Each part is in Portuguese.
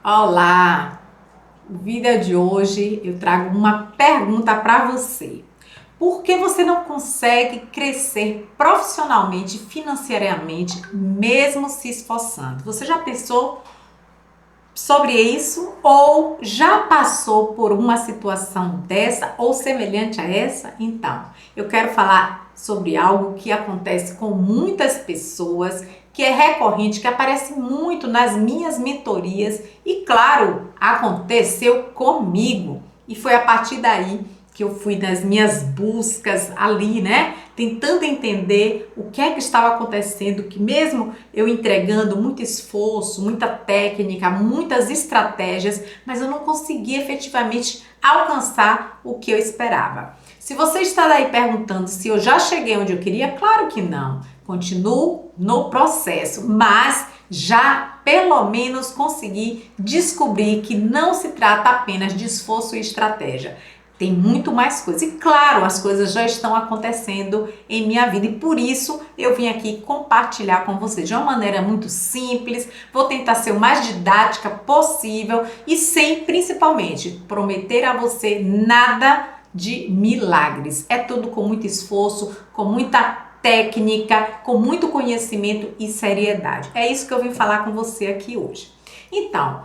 Olá! No vídeo de hoje eu trago uma pergunta para você. Por que você não consegue crescer profissionalmente, financeiramente, mesmo se esforçando? Você já pensou sobre isso ou já passou por uma situação dessa ou semelhante a essa? Então, eu quero falar sobre algo que acontece com muitas pessoas, que é recorrente, que aparece muito nas minhas mentorias e, claro, aconteceu comigo. E foi a partir daí que eu fui nas minhas buscas ali, né? Tentando entender o que é que estava acontecendo, que mesmo eu entregando muito esforço, muita técnica, muitas estratégias, mas eu não conseguia efetivamente alcançar o que eu esperava. Se você está daí perguntando se eu já cheguei onde eu queria, claro que não. Continuo no processo, mas já pelo menos consegui descobrir que não se trata apenas de esforço e estratégia. Tem muito mais coisa. E claro, as coisas já estão acontecendo em minha vida e por isso eu vim aqui compartilhar com você de uma maneira muito simples. Vou tentar ser o mais didática possível e sem, principalmente, prometer a você nada de milagres. É tudo com muito esforço, com muita técnica, com muito conhecimento e seriedade. É isso que eu vim falar com você aqui hoje. Então,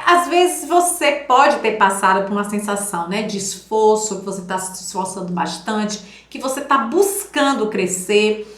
às vezes você pode ter passado por uma sensação, né, de esforço, que você está se esforçando bastante, que você está buscando crescer,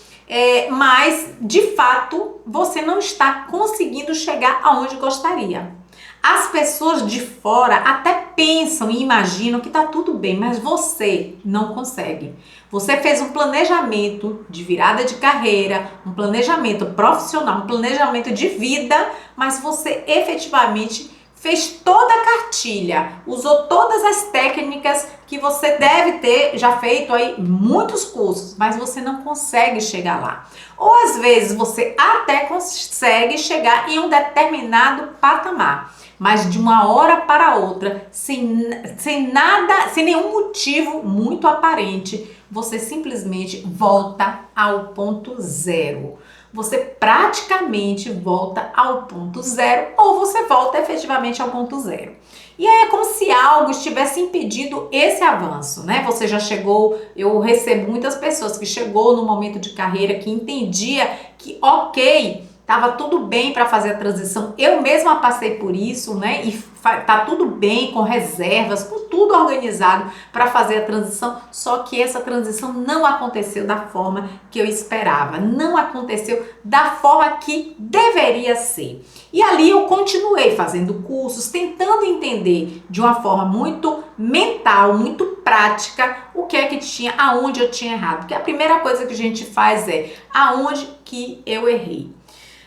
mas de fato você não está conseguindo chegar aonde gostaria. As pessoas de fora até pensam e imaginam que tá tudo bem, mas você não consegue. Você fez um planejamento de virada de carreira, um planejamento profissional, um planejamento de vida, mas você efetivamente fez toda a cartilha, usou todas as técnicas que você deve ter já feito aí muitos cursos, mas você não consegue chegar lá. Ou às vezes você até consegue chegar em um determinado patamar, mas de uma hora para outra, sem nada, sem nenhum motivo muito aparente, você simplesmente volta ao ponto zero. Você praticamente volta ao ponto zero ou você volta efetivamente ao ponto zero. E aí é como se algo estivesse impedindo esse avanço, né? Você já chegou, eu recebo muitas pessoas que chegou no momento de carreira que entendia que ok, tava tudo bem para fazer a transição. Eu mesma passei por isso, né? E tá tudo bem com reservas, com tudo organizado para fazer a transição, só que essa transição não aconteceu da forma que eu esperava, não aconteceu da forma que deveria ser. E ali eu continuei fazendo cursos, tentando entender de uma forma muito mental, muito prática, o que é que tinha, aonde eu tinha errado. Porque a primeira coisa que a gente faz é aonde que eu errei.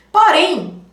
Porém,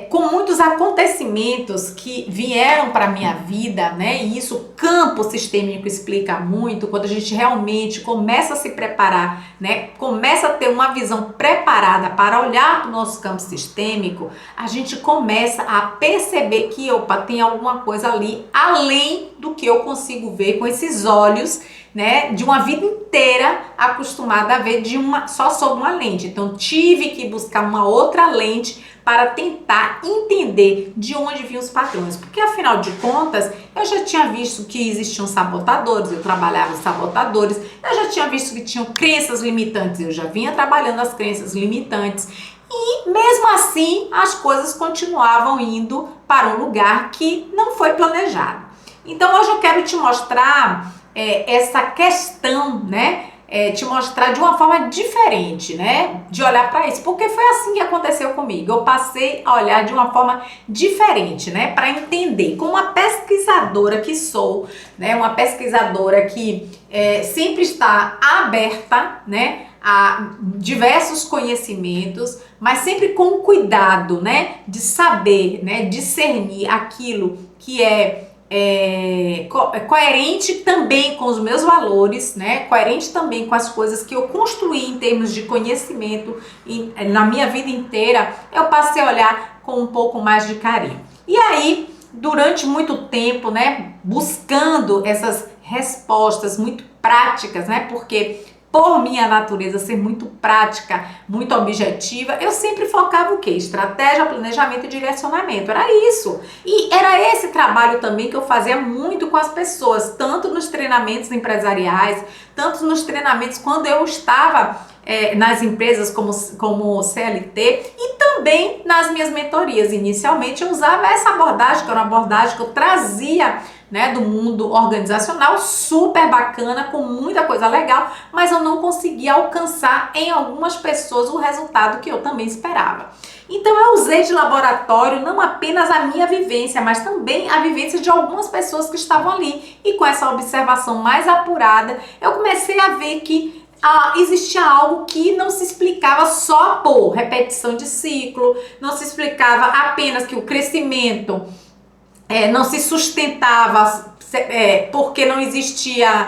com muitos acontecimentos que vieram para a minha vida, né? E isso o campo sistêmico explica muito, quando a gente realmente começa a se preparar, né? Começa a ter uma visão preparada para olhar para o nosso campo sistêmico, a gente começa a perceber que, opa, tem alguma coisa ali além do que eu consigo ver com esses olhos, né, de uma vida inteira acostumada a ver só sob uma lente. Então tive que buscar uma outra lente para tentar entender de onde vinham os padrões, porque afinal de contas eu já tinha visto que existiam sabotadores, eu trabalhava em sabotadores, eu já tinha visto que tinham crenças limitantes, eu já vinha trabalhando as crenças limitantes. E mesmo assim as coisas continuavam indo para um lugar que não foi planejado. Então hoje eu quero te mostrar essa questão, né? Te mostrar de uma forma diferente, né? De olhar para isso, porque foi assim que aconteceu comigo. Eu passei a olhar de uma forma diferente, né? Para entender, como uma pesquisadora que sou, né? Uma pesquisadora que sempre está aberta, né? A diversos conhecimentos, mas sempre com cuidado, né? De saber, né? Discernir aquilo que é coerente também com os meus valores, né? Coerente também com as coisas que eu construí em termos de conhecimento na minha vida inteira, eu passei a olhar com um pouco mais de carinho. E aí, durante muito tempo, né, buscando essas respostas muito práticas, né? Porque por minha natureza ser muito prática, muito objetiva, eu sempre focava o quê? Estratégia, planejamento e direcionamento. Era isso. E era esse trabalho também que eu fazia muito com as pessoas, tanto nos treinamentos empresariais, tanto nos treinamentos quando eu estava nas empresas como CLT e também nas minhas mentorias. Inicialmente eu usava essa abordagem, que era uma abordagem que eu trazia, né, do mundo organizacional, super bacana, com muita coisa legal, mas eu não conseguia alcançar em algumas pessoas o resultado que eu também esperava. Então eu usei de laboratório não apenas a minha vivência, mas também a vivência de algumas pessoas que estavam ali. E com essa observação mais apurada, eu comecei a ver que existia algo que não se explicava só por repetição de ciclo, não se explicava apenas que o crescimento não se sustentava porque não existia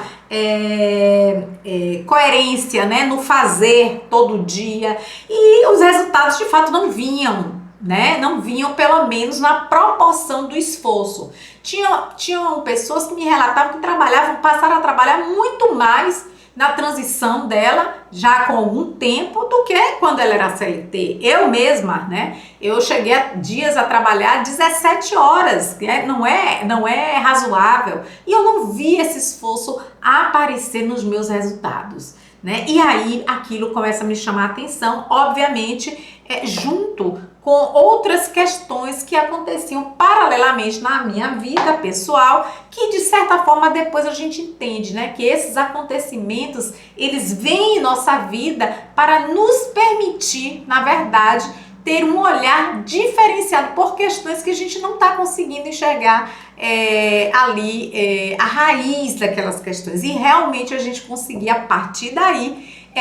coerência, né, no fazer todo dia, e os resultados de fato não vinham, né, não vinham pelo menos na proporção do esforço. Tinham pessoas que me relatavam que passaram a trabalhar muito mais na transição dela, já com algum tempo, do que quando ela era CLT. Eu mesma, né? Eu cheguei dias a trabalhar 17 horas, né? Não é razoável. E eu não vi esse esforço aparecer nos meus resultados, né? E aí aquilo começa a me chamar a atenção, obviamente, junto com outras questões que aconteciam paralelamente na minha vida pessoal, que de certa forma depois a gente entende, né, que esses acontecimentos, eles vêm em nossa vida para nos permitir, na verdade, ter um olhar diferenciado por questões que a gente não está conseguindo enxergar ali a raiz daquelas questões, e realmente a gente conseguir a partir daí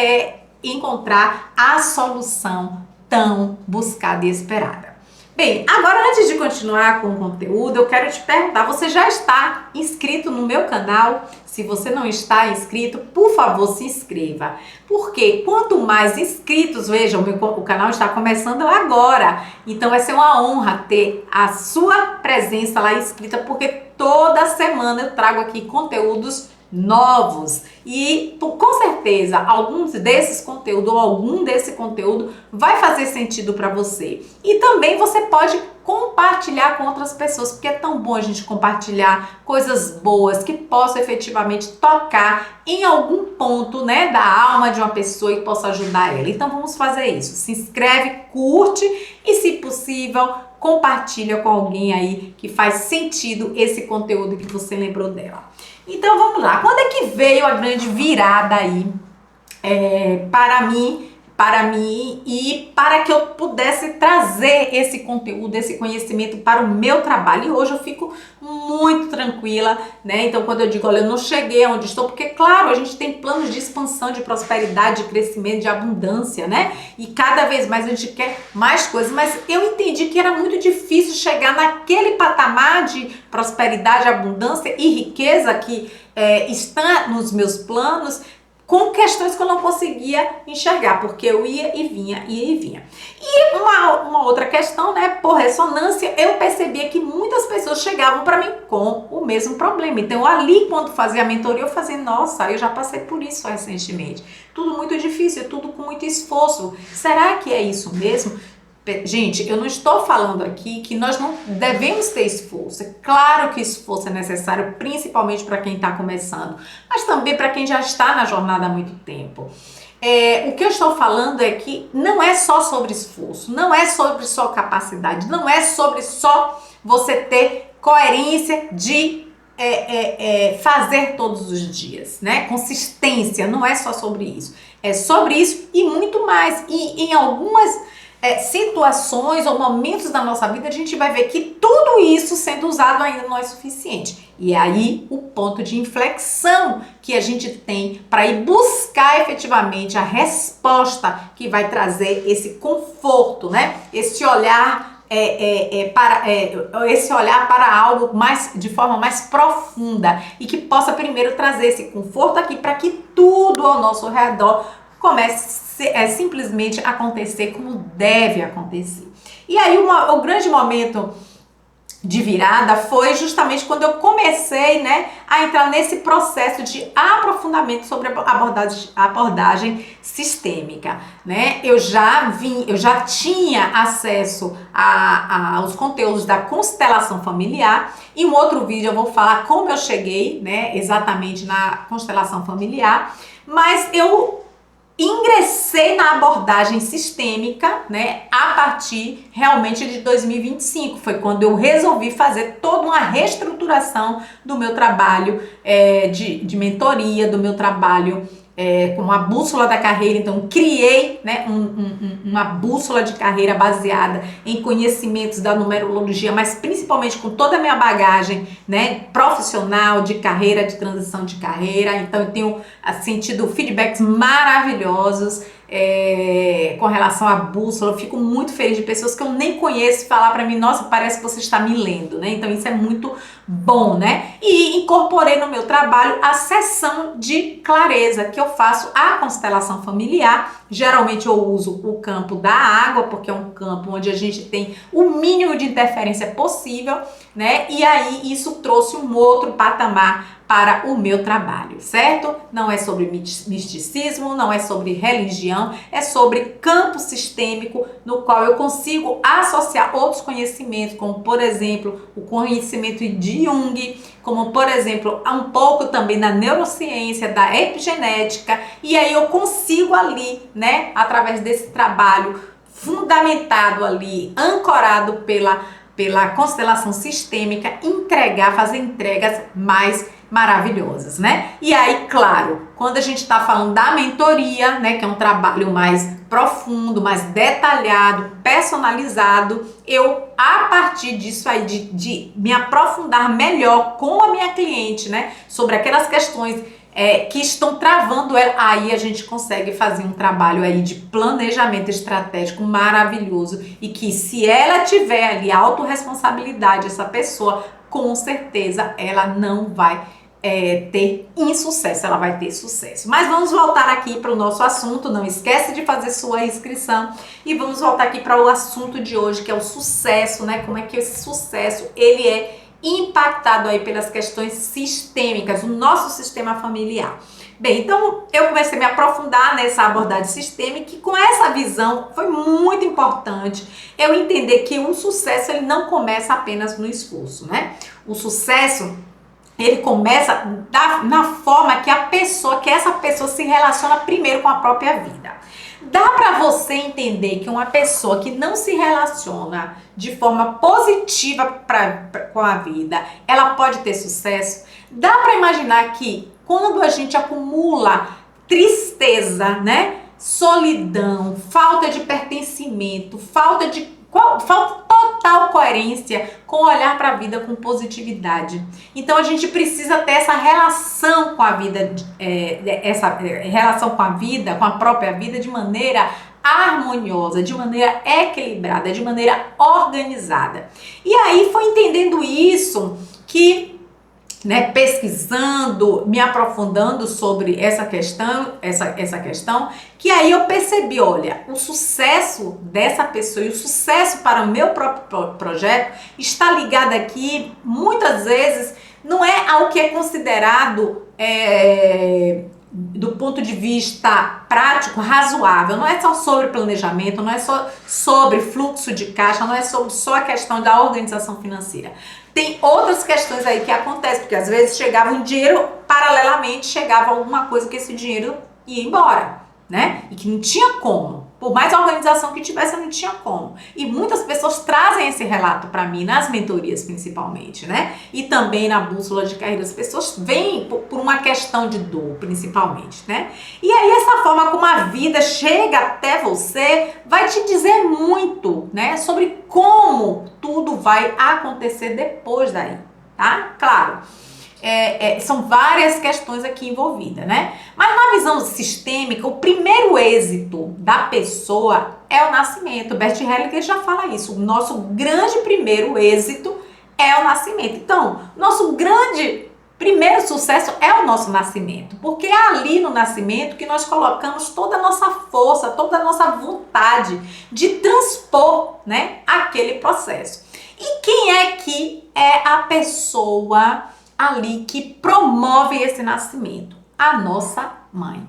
encontrar a solução tão buscada e esperada. Bem, agora antes de continuar com o conteúdo, eu quero te perguntar, você já está inscrito no meu canal? Se você não está inscrito, por favor, se inscreva. Porque quanto mais inscritos, vejam, o canal está começando agora. Então vai ser uma honra ter a sua presença lá inscrita, porque toda semana eu trago aqui conteúdos novos e com certeza alguns desses conteúdos ou algum desse conteúdo vai fazer sentido para você, e também você pode compartilhar com outras pessoas, porque é tão bom a gente compartilhar coisas boas que possam efetivamente tocar em algum ponto, né, da alma de uma pessoa e possa ajudar ela. Então vamos fazer isso, se inscreve, curte e, se possível, compartilha com alguém aí que faz sentido esse conteúdo que você lembrou dela. Então vamos lá, quando é que veio a grande virada aí para mim e para que eu pudesse trazer esse conteúdo, esse conhecimento para o meu trabalho? E hoje eu fico muito tranquila, né? Então quando eu digo, olha, eu não cheguei aonde estou, porque claro, a gente tem planos de expansão, de prosperidade, de crescimento, de abundância, né? E cada vez mais a gente quer mais coisas, mas eu entendi que era muito difícil chegar naquele patamar de prosperidade, abundância e riqueza que está nos meus planos, com questões que eu não conseguia enxergar, porque eu ia e vinha. E uma outra questão, né, por ressonância, eu percebia que muitas pessoas chegavam para mim com o mesmo problema. Então ali, quando fazia a mentoria, eu fazia, nossa, eu já passei por isso recentemente. Tudo muito difícil, tudo com muito esforço. Será que é isso mesmo? Gente, eu não estou falando aqui que nós não devemos ter esforço. É claro que esforço é necessário, principalmente para quem está começando, mas também para quem já está na jornada há muito tempo. O que eu estou falando é que não é só sobre esforço, não é sobre só capacidade, não é sobre só você ter coerência de fazer todos os dias, né? Consistência, não é só sobre isso. É sobre isso e muito mais. E em algumas situações ou momentos da nossa vida, a gente vai ver que tudo isso sendo usado ainda não é suficiente. E é aí o ponto de inflexão que a gente tem para ir buscar efetivamente a resposta que vai trazer esse conforto, né? Esse olhar esse olhar para algo de forma mais profunda, e que possa primeiro trazer esse conforto aqui para que tudo ao nosso redor comece simplesmente acontecer como deve acontecer. E aí o grande momento de virada foi justamente quando eu comecei, né, a entrar nesse processo de aprofundamento sobre a abordagem sistêmica, né? Eu já tinha acesso aos conteúdos da constelação familiar. Em um outro vídeo eu vou falar como eu cheguei, né, exatamente na constelação familiar, mas eu ingressei na abordagem sistêmica, né, a partir realmente de 2025. Foi quando eu resolvi fazer toda uma reestruturação do meu trabalho de mentoria, do meu trabalho com a bússola da carreira. Então, criei, né, uma bússola de carreira baseada em conhecimentos da numerologia, mas principalmente com toda a minha bagagem, né, profissional, de carreira, de transição de carreira. Então, eu tenho sentido feedbacks maravilhosos com relação à bússola. Eu fico muito feliz de pessoas que eu nem conheço falar para mim: nossa, parece que você está me lendo, né? Então isso é muito bom, né? E incorporei no meu trabalho a sessão de clareza, que eu faço a constelação familiar. Geralmente eu uso o campo da água, porque é um campo onde a gente tem o mínimo de interferência possível, né? E aí isso trouxe um outro patamar para o meu trabalho, certo? Não é sobre misticismo, não é sobre religião, é sobre campo sistêmico, no qual eu consigo associar outros conhecimentos, como por exemplo o conhecimento de Jung, como por exemplo um pouco também da neurociência, da epigenética, e aí eu consigo ali, né, através desse trabalho fundamentado ali, ancorado pela constelação sistêmica, fazer entregas mais maravilhosas, né? E aí, claro, quando a gente está falando da mentoria, né, que é um trabalho mais profundo, mais detalhado, personalizado, eu, a partir disso aí, de me aprofundar melhor com a minha cliente, né, sobre aquelas questões que estão travando ela, aí a gente consegue fazer um trabalho aí de planejamento estratégico maravilhoso, e que, se ela tiver ali autorresponsabilidade, essa pessoa, com certeza ela não vai ter insucesso, ela vai ter sucesso. Mas vamos voltar aqui para o nosso assunto. Não esquece de fazer sua inscrição e vamos voltar aqui para o assunto de hoje, que é o sucesso, né? Como é que esse sucesso ele é impactado aí pelas questões sistêmicas, o nosso sistema familiar. Bem, então eu comecei a me aprofundar nessa abordagem sistêmica, e com essa visão foi muito importante eu entender que o sucesso ele não começa apenas no esforço, né? O sucesso ele começa na forma que essa pessoa se relaciona primeiro com a própria vida. Dá para você entender que uma pessoa que não se relaciona de forma positiva com a vida, ela pode ter sucesso? Dá para imaginar que quando a gente acumula tristeza, né, solidão, falta de pertencimento, falta total coerência com olhar para a vida com positividade. Então a gente precisa ter essa relação com a vida, relação com a vida, com a própria vida, de maneira harmoniosa, de maneira equilibrada, de maneira organizada. E aí foi entendendo isso que, né, pesquisando, me aprofundando sobre essa questão, que aí eu percebi, olha, o sucesso dessa pessoa e o sucesso para o meu próprio projeto está ligado aqui, muitas vezes, não é ao que é considerado do ponto de vista prático, razoável. Não é só sobre planejamento, não é só sobre fluxo de caixa, não é sobre só a questão da organização financeira. Tem outras questões aí que acontecem, porque às vezes chegava um dinheiro, paralelamente chegava alguma coisa que esse dinheiro ia embora, né? E que não tinha como. Por mais organização que tivesse, não tinha como. E muitas pessoas trazem esse relato para mim, nas mentorias principalmente, né? E também na bússola de carreira. As pessoas vêm por uma questão de dor, principalmente, né? E aí essa forma como a vida chega até você vai te dizer muito, né? Sobre como tudo vai acontecer depois daí, tá? Claro. São várias questões aqui envolvidas, né? Mas na visão sistêmica, o primeiro êxito da pessoa é o nascimento. Bert Hellinger já fala isso. O nosso grande primeiro êxito é o nascimento. Então, nosso grande primeiro sucesso é o nosso nascimento, porque é ali no nascimento que nós colocamos toda a nossa força, toda a nossa vontade de transpor, né, aquele processo. E quem é é que é a pessoa ali que promove esse nascimento? A nossa mãe.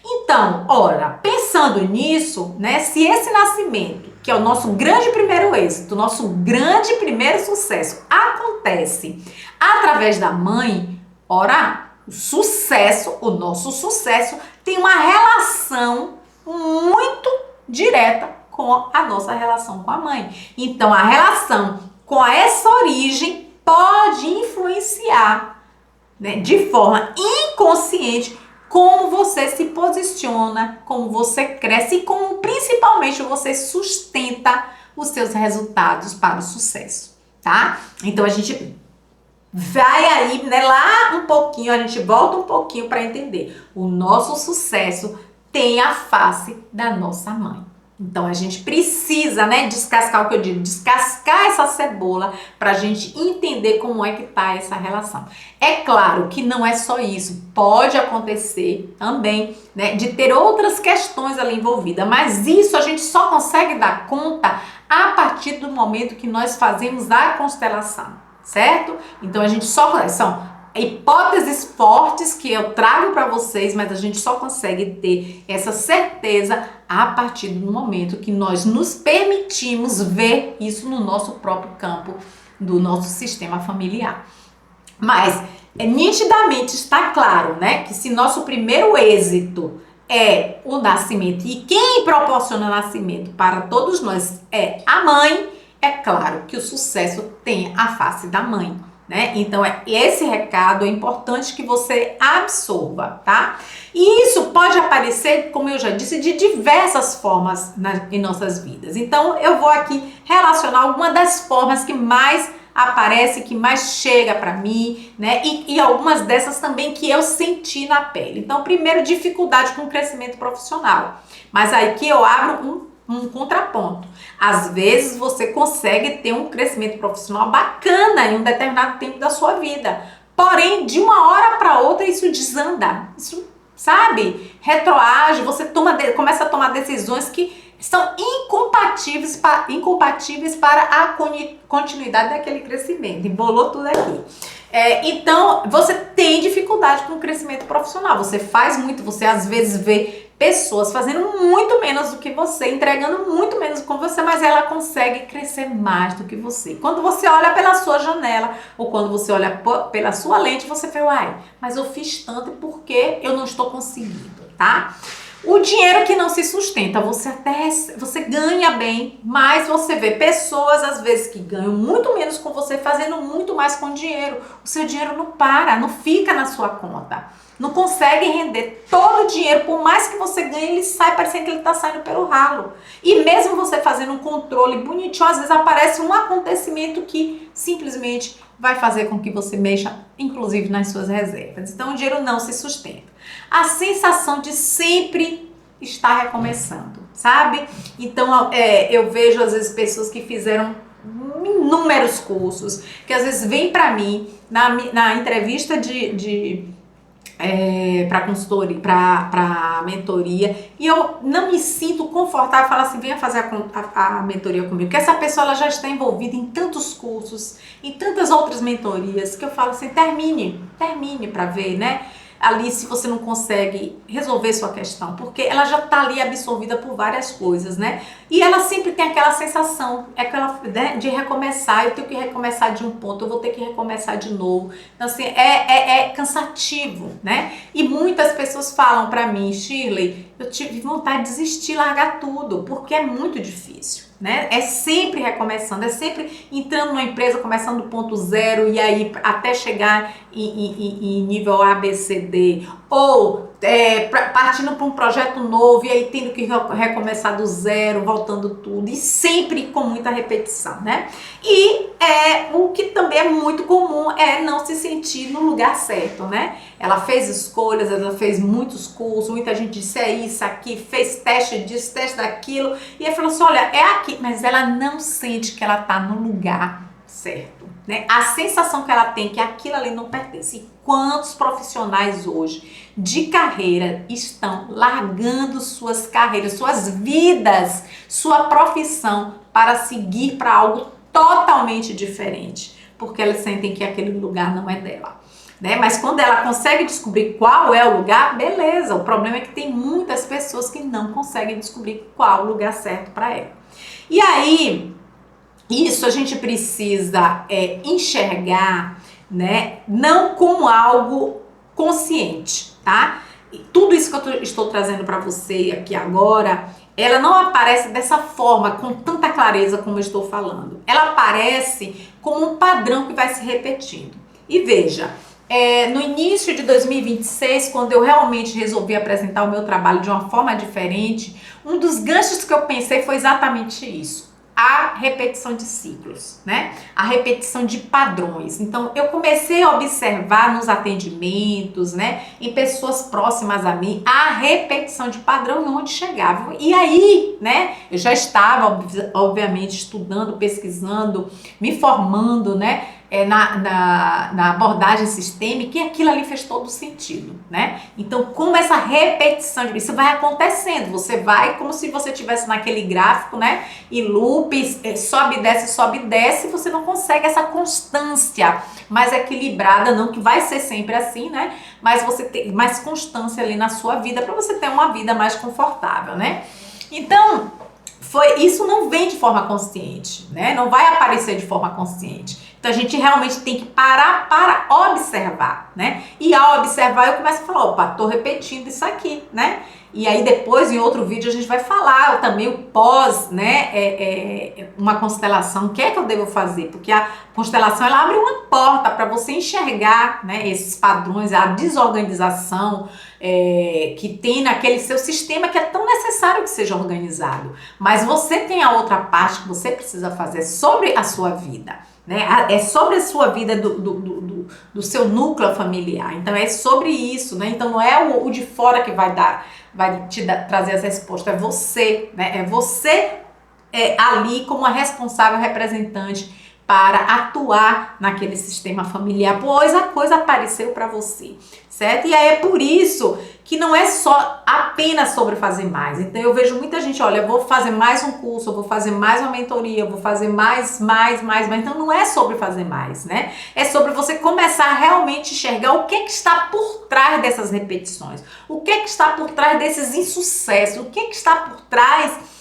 Então, ora, pensando nisso, né, se esse nascimento, que é o nosso grande primeiro êxito, nosso grande primeiro sucesso, acontece através da mãe, ora, o nosso sucesso tem uma relação muito direta com a nossa relação com a mãe. Então, a relação com essa origem pode influenciar, né, de forma inconsciente como você se posiciona, como você cresce e como principalmente você sustenta os seus resultados para o sucesso, tá? Então a gente vai aí, né, lá um pouquinho, a gente volta um pouquinho para entender. O nosso sucesso tem a face da nossa mãe. Então a gente precisa, né, descascar o que eu digo, descascar essa cebola para a gente entender como é que tá essa relação. É claro que não é só isso, pode acontecer também, né, de ter outras questões ali envolvidas, mas isso a gente só consegue dar conta a partir do momento que nós fazemos a constelação, certo? Então a gente são hipóteses fortes que eu trago para vocês, mas a gente só consegue ter essa certeza a partir do momento que nós nos permitimos ver isso no nosso próprio campo do nosso sistema familiar. Mas nitidamente está claro, né, que se nosso primeiro êxito é o nascimento e quem proporciona o nascimento para todos nós é a mãe, é claro que o sucesso tem a face da mãe. Né? Então, esse recado é importante que você absorva, tá? E isso pode aparecer, como eu já disse, de diversas formas em nossas vidas. Então, eu vou aqui relacionar algumas das formas que mais aparece, que mais chega para mim, né? E algumas dessas também que eu senti na pele. Então, primeiro, dificuldade com o crescimento profissional. Mas aí que eu abro um contraponto. Às vezes você consegue ter um crescimento profissional bacana em um determinado tempo da sua vida. Porém, de uma hora para outra isso desanda. Isso, sabe? Retroage, você começa a tomar decisões que são incompatíveis para a continuidade daquele crescimento. Embolou tudo aqui. Então, você tem dificuldade com o crescimento profissional. Você faz muito, você às vezes vê pessoas fazendo muito menos do que você, entregando muito menos do que você, mas ela consegue crescer mais do que você. Quando você olha pela sua janela ou quando você olha pela sua lente, você fala, uai, mas eu fiz tanto porque eu não estou conseguindo, tá? O dinheiro que não se sustenta, você ganha bem, mas você vê pessoas às vezes que ganham muito menos com você, fazendo muito mais com o dinheiro. O seu dinheiro não para, não fica na sua conta. Não consegue render todo o dinheiro, por mais que você ganhe, ele sai parecendo que ele está saindo pelo ralo. E mesmo você fazendo um controle bonitinho, às vezes aparece um acontecimento que simplesmente vai fazer com que você mexa, inclusive, nas suas reservas. Então, o dinheiro não se sustenta. A sensação de sempre estar recomeçando, sabe? Então, eu vejo, às vezes, pessoas que fizeram inúmeros cursos, que às vezes vêm para mim, na entrevista para consultoria, para mentoria, e eu não me sinto confortável falar assim, venha fazer a mentoria comigo, porque essa pessoa ela já está envolvida em tantos cursos, em tantas outras mentorias, que eu falo assim, termine para ver, né? Ali se você não consegue resolver sua questão, porque ela já tá ali absorvida por várias coisas, né? E ela sempre tem aquela sensação, né, de recomeçar, eu tenho que recomeçar de um ponto, eu vou ter que recomeçar de novo. Então assim, é cansativo, né? E muitas pessoas falam pra mim, Shirley, eu tive vontade de desistir, largar tudo, porque é muito difícil. Né? É sempre recomeçando, é sempre entrando numa empresa, começando do ponto zero e aí até chegar em nível A, B, C, D, ou partindo para um projeto novo e aí tendo que recomeçar do zero, voltando tudo, e sempre com muita repetição, né? E o que também é muito comum é não se sentir no lugar certo, né? Ela fez escolhas, ela fez muitos cursos, muita gente disse isso aqui, fez teste disso, teste daquilo, e aí falou assim, olha, é aqui, mas ela não sente que ela tá no lugar certo, né? A sensação que ela tem que aquilo ali não pertence. E quantos profissionais hoje de carreira estão largando suas carreiras, suas vidas, sua profissão para seguir para algo totalmente diferente, porque elas sentem que aquele lugar não é dela. Né? Mas quando ela consegue descobrir qual é o lugar, beleza. O problema é que tem muitas pessoas que não conseguem descobrir qual o lugar certo para ela. E aí, isso a gente precisa enxergar, né? Não como algo consciente, tá? E tudo isso que eu estou trazendo para você aqui agora, ela não aparece dessa forma, com tanta clareza como eu estou falando. Ela aparece como um padrão que vai se repetindo. E veja, no início de 2026, quando eu realmente resolvi apresentar o meu trabalho de uma forma diferente, um dos ganchos que eu pensei foi exatamente isso. A repetição de ciclos, né? A repetição de padrões. Então, eu comecei a observar nos atendimentos, né? Em pessoas próximas a mim, a repetição de padrão e onde chegava. E aí, né? Eu já estava, obviamente, estudando, pesquisando, me formando, né? Na abordagem sistêmica, e aquilo ali fez todo sentido, né? Então, como essa repetição, isso vai acontecendo, você vai como se você estivesse naquele gráfico, né? E loop, sobe e desce, você não consegue essa constância mais equilibrada, não que vai ser sempre assim, né? Mas você tem mais constância ali na sua vida, para você ter uma vida mais confortável, né? Então, isso não vem de forma consciente, né? Não vai aparecer de forma consciente. Então a gente realmente tem que parar para observar, né? E ao observar eu começo a falar, opa, tô repetindo isso aqui, né? E aí depois em outro vídeo a gente vai falar também o pós, né? Uma constelação, o que é que eu devo fazer? Porque a constelação ela abre uma porta para você enxergar, né? Esses padrões, a desorganização que tem naquele seu sistema que é tão necessário que seja organizado. Mas você tem a outra parte que você precisa fazer sobre a sua vida. Né? É sobre a sua vida do seu núcleo familiar. Então é sobre isso, né? Então não é o de fora que vai trazer essa resposta, é você, né? É você ali como a responsável representante para atuar naquele sistema familiar, pois a coisa apareceu para você, certo? E aí é por isso que não é só apenas sobre fazer mais. Então eu vejo muita gente, olha, eu vou fazer mais um curso, eu vou fazer mais uma mentoria, eu vou fazer mais. Então não é sobre fazer mais, né? É sobre você começar a realmente enxergar o que está por trás dessas repetições, o que está por trás desses insucessos, o que está por trás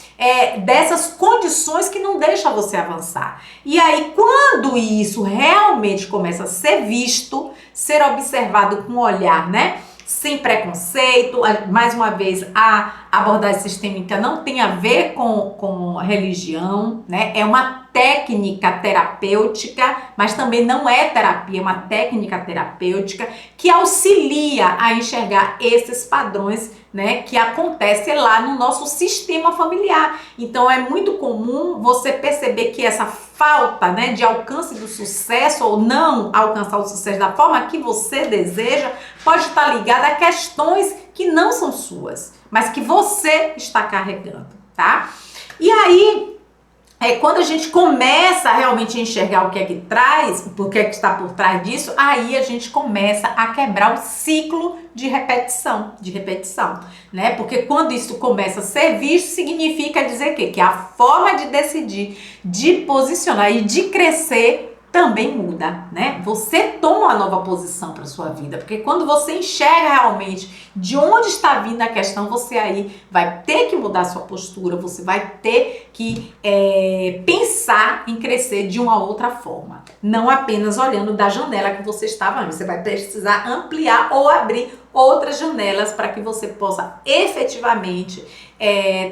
dessas condições que não deixam você avançar. E aí, quando isso realmente começa a ser visto, ser observado com um olhar, né? Sem preconceito, mais uma vez, a abordagem sistêmica não tem a ver com religião, né? É uma técnica terapêutica, mas também não é terapia, é uma técnica terapêutica que auxilia a enxergar esses padrões, né, que acontecem lá no nosso sistema familiar. Então é muito comum você perceber que essa falta, né, de alcance do sucesso ou não alcançar o sucesso da forma que você deseja pode estar ligada a questões que não são suas, mas que você está carregando, tá? E aí, quando a gente começa a realmente enxergar o que é que traz, o que é que está por trás disso, aí a gente começa a quebrar o ciclo de repetição, né? Porque quando isso começa a ser visto, significa dizer o quê? Que a forma de decidir, de posicionar e de crescer também muda, né? Você toma uma nova posição para sua vida, porque quando você enxerga realmente de onde está vindo a questão, você aí vai ter que mudar a sua postura, você vai ter que pensar em crescer de uma outra forma, não apenas olhando da janela que você estava antes. Você vai precisar ampliar ou abrir outras janelas para que você possa efetivamente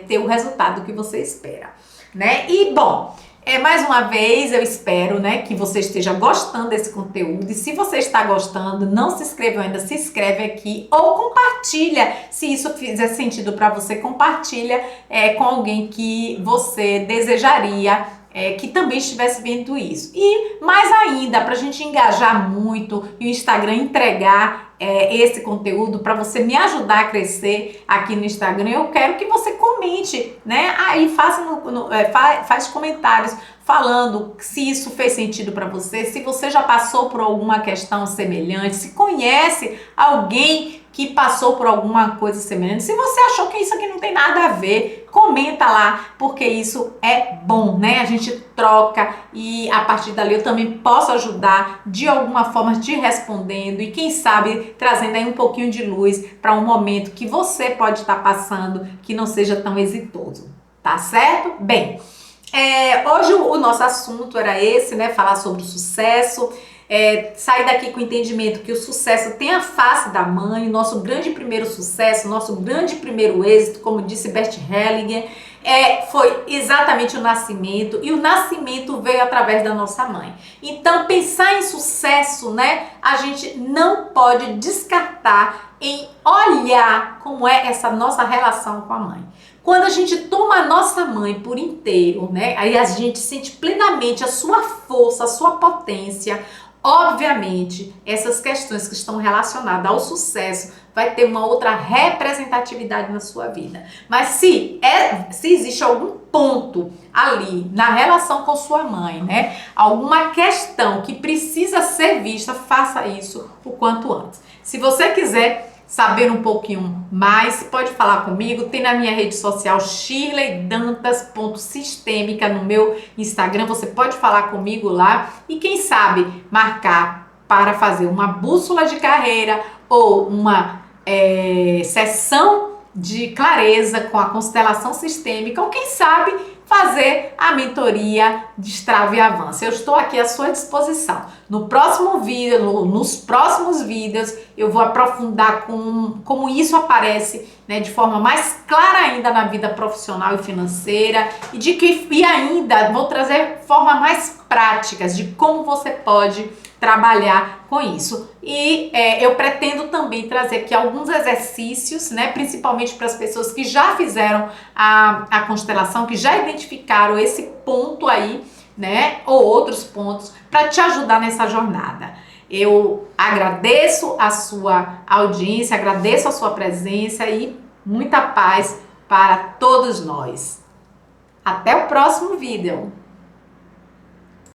ter o resultado que você espera, né? E bom, mais uma vez eu espero, né, que você esteja gostando desse conteúdo, e se você está gostando, não se inscreveu ainda, se inscreve aqui ou compartilha, se isso fizer sentido para você, compartilha com alguém que você desejaria que também estivesse vendo isso. E mais ainda, para a gente engajar muito e o Instagram entregar esse conteúdo para você me ajudar a crescer aqui no Instagram, eu quero que você comente né? Aí faz comentários falando se isso fez sentido para você, se você já passou por alguma questão semelhante, se conhece alguém que passou por alguma coisa semelhante. Se você achou que isso aqui não tem nada a ver, comenta lá, porque isso é bom, né? A gente troca e a partir dali eu também posso ajudar de alguma forma te respondendo e quem sabe trazendo aí um pouquinho de luz para um momento que você pode estar passando que não seja tão exitoso, tá certo? Bem, hoje o nosso assunto era esse, né? Falar sobre o sucesso. Sair daqui com o entendimento que o sucesso tem a face da mãe, o nosso grande primeiro sucesso, nosso grande primeiro êxito, como disse Bert Hellinger, foi exatamente o nascimento, e o nascimento veio através da nossa mãe. Então, pensar em sucesso, né, a gente não pode descartar em olhar como é essa nossa relação com a mãe. Quando a gente toma a nossa mãe por inteiro, né, aí a gente sente plenamente a sua força, a sua potência. Obviamente, essas questões que estão relacionadas ao sucesso vai ter uma outra representatividade na sua vida. Mas se existe algum ponto ali na relação com sua mãe, né? Alguma questão que precisa ser vista, faça isso o quanto antes. Se você quiser saber um pouquinho mais, pode falar comigo, tem na minha rede social shirleydantas.sistêmica no meu Instagram, você pode falar comigo lá e quem sabe marcar para fazer uma bússola de carreira ou uma sessão de clareza com a constelação sistêmica ou quem sabe fazer a mentoria Destrave e Avance. Eu estou aqui à sua disposição. No próximo vídeo, nos próximos vídeos, eu vou aprofundar como isso aparece, né, de forma mais clara ainda na vida profissional e financeira e ainda vou trazer formas mais práticas de como você pode trabalhar com isso. E eu pretendo também trazer aqui alguns exercícios, né, principalmente para as pessoas que já fizeram a constelação, que já identificaram esse ponto aí, né, ou outros pontos, para te ajudar nessa jornada. Eu agradeço a sua audiência, agradeço a sua presença e muita paz para todos nós. Até o próximo vídeo.